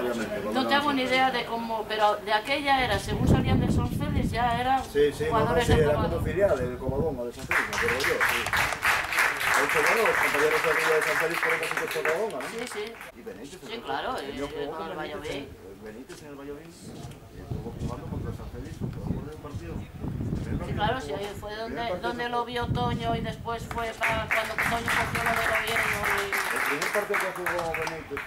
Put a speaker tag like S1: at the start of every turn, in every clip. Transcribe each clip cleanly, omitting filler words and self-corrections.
S1: mayoritariamente.
S2: No tengo ni idea de cómo, pero de aquella era, según salían de San Félix, ya eran jugadores de
S1: era como
S2: Covadonga.
S1: filial del Covadonga de San Félix, pero yo, sí. De hecho, bueno, los compañeros de arriba de San Félix fueron casi todos Covadonga, ¿no?
S2: Sí, sí.
S1: Y Benítez.
S2: Sí, claro,
S1: Yo jugó
S2: con el Valladolid.
S1: Benítez en el Valladolid, estuvo jugando contra San Félix, jugó de un partido.
S2: Sí, claro, sí, ahí fue donde lo vio Toño y después fue para cuando Toño cogió lo del Oviedo.
S1: El primer partido que jugó Benítez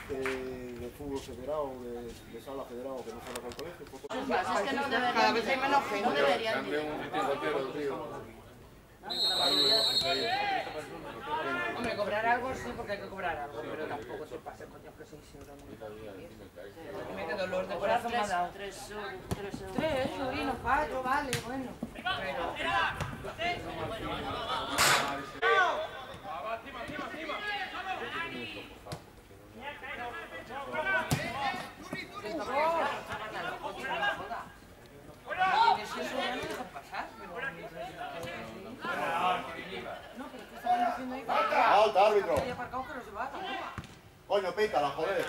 S1: de fútbol federado, de sala federado, que no sala para el colegio, fue
S2: Es más, es que no deberían.
S3: Cada vez hay menos gente.
S2: No deberían.
S3: Hombre, cobrar algo sí, porque hay que cobrar algo, pero tampoco se pase, coño, que 6 euros. Dime qué dolor de corazón me ha dado.
S2: 3 euros.
S3: 3, sobrino, 4, vale, bueno. Pero...
S1: ¡Alta, árbitro! Coño, pítala, joder.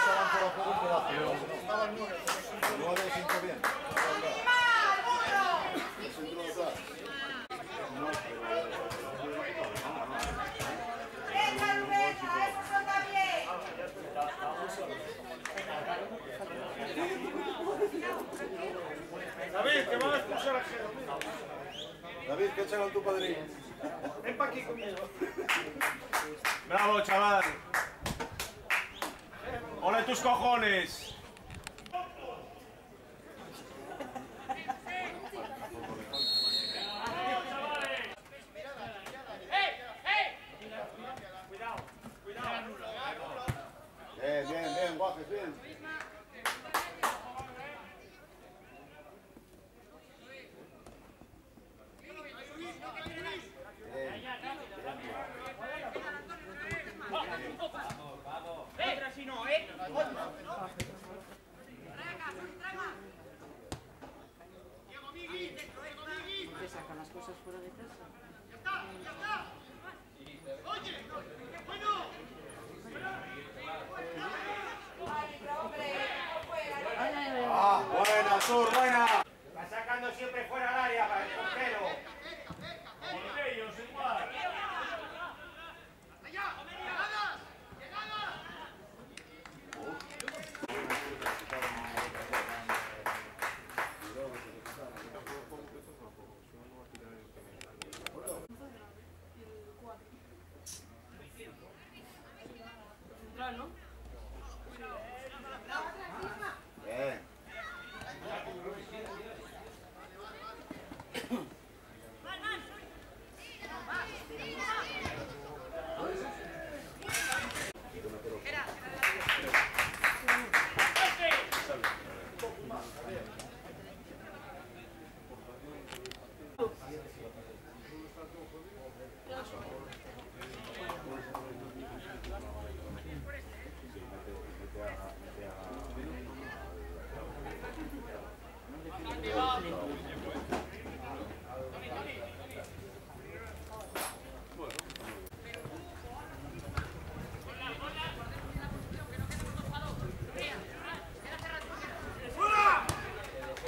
S1: estaban por afuera un pedazo, pero si no estaba el 9, el 9 se entró bien. Se entró detrás. No,
S4: David, que van a expulsar a Gero.
S1: David, ¿qué echan a tu padrino?
S4: Ven pa' aquí conmigo.
S5: ¡Bravo, chaval! ¡Ole tus cojones!
S1: Bien, bien, Guajes, bien.
S2: ¿Te sacan las cosas fuera de casa?
S1: ¡Ah, buena, Sur, buena!
S5: Va sacando siempre fuera al área para el portero. Con ellos igual.
S2: ¿No?
S1: Bien.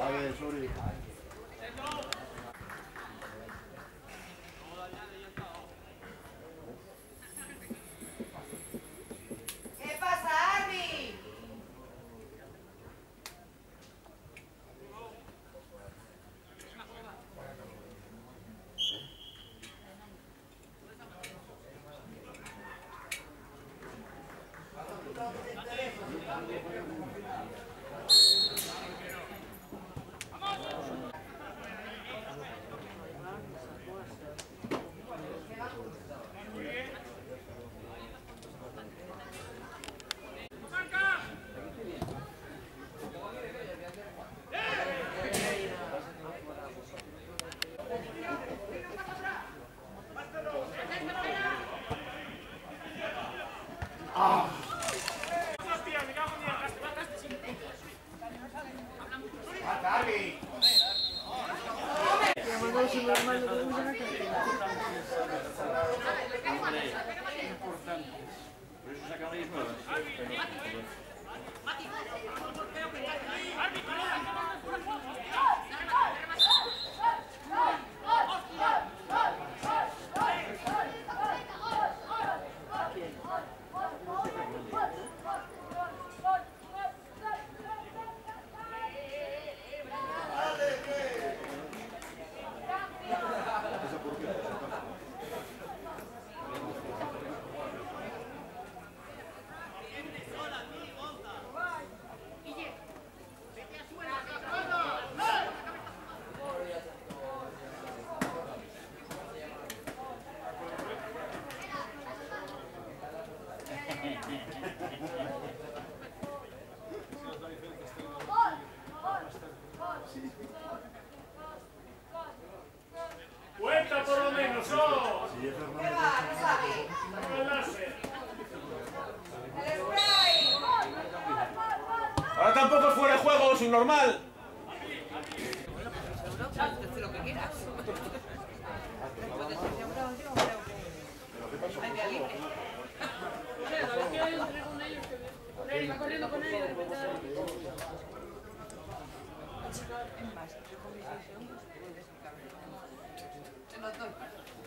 S1: A ver, Suri.
S3: ¿Qué pasa, Arby?
S5: ¡Cuenta por lo menos, oh!
S1: Sí, es
S3: ¿Qué va? ¿No sabe?
S5: ¡El láser!
S3: ¡El spray!
S5: Ahora tampoco es fuera de juego, subnormal.
S3: Haz lo que quieras. Puedes asegurado yo, creo que... Hay de alibre. Pero iba corriendo con él y de repente...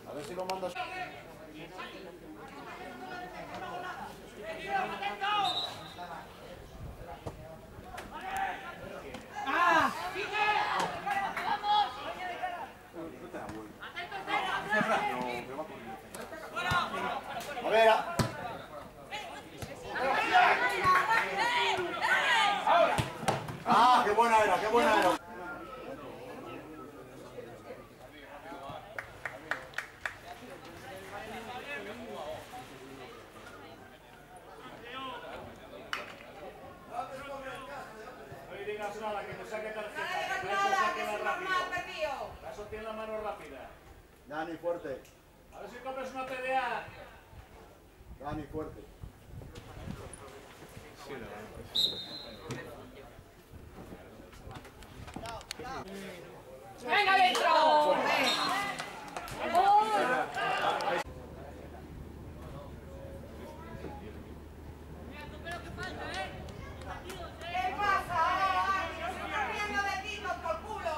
S1: A ver si lo mandas. A ver. Ah, qué buena era, qué buena era.
S5: No le digas nada, que te saque tarjeta. Que eso saque más rápido. Eso tiene la mano rápida.
S1: Dani, fuerte.
S5: A ver si compras una PDA.
S1: Dani, fuerte.
S3: ¡Venga, adentro!
S6: ¿Qué pasa? ¡Nos están riendo de ti, tonto el culo!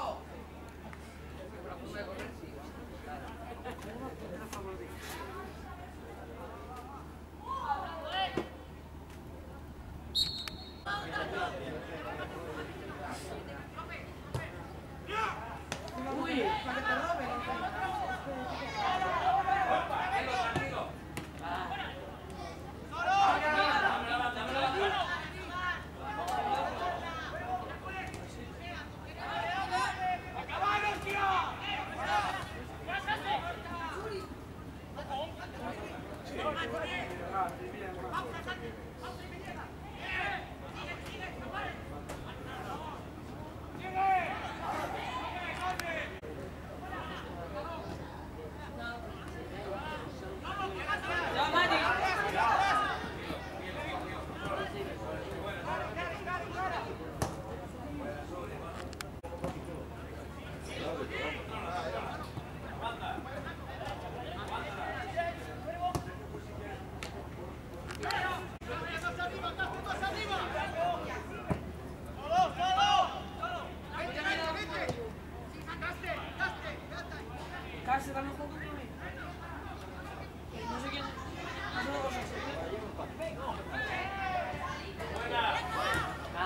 S3: Casi van a jugar contra mí. No sé quién.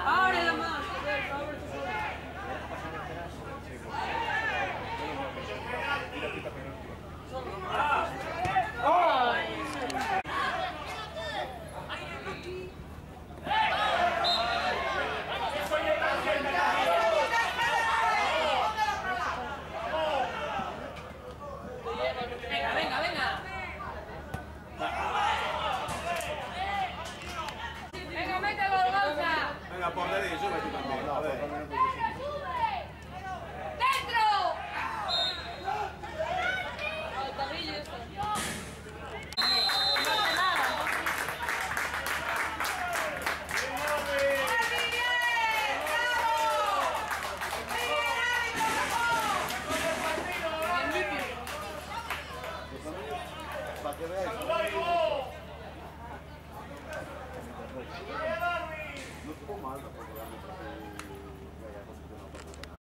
S3: ¡Abre la mano! ¡Abre tu solo! Venga, venga, venga. Venga, mete Gorgonza.
S7: Venga, por derecho, sube tú también. A ver.
S3: ¡Dentro! Al carrillo esto.
S1: Para que veáis. No estuvo mal, porque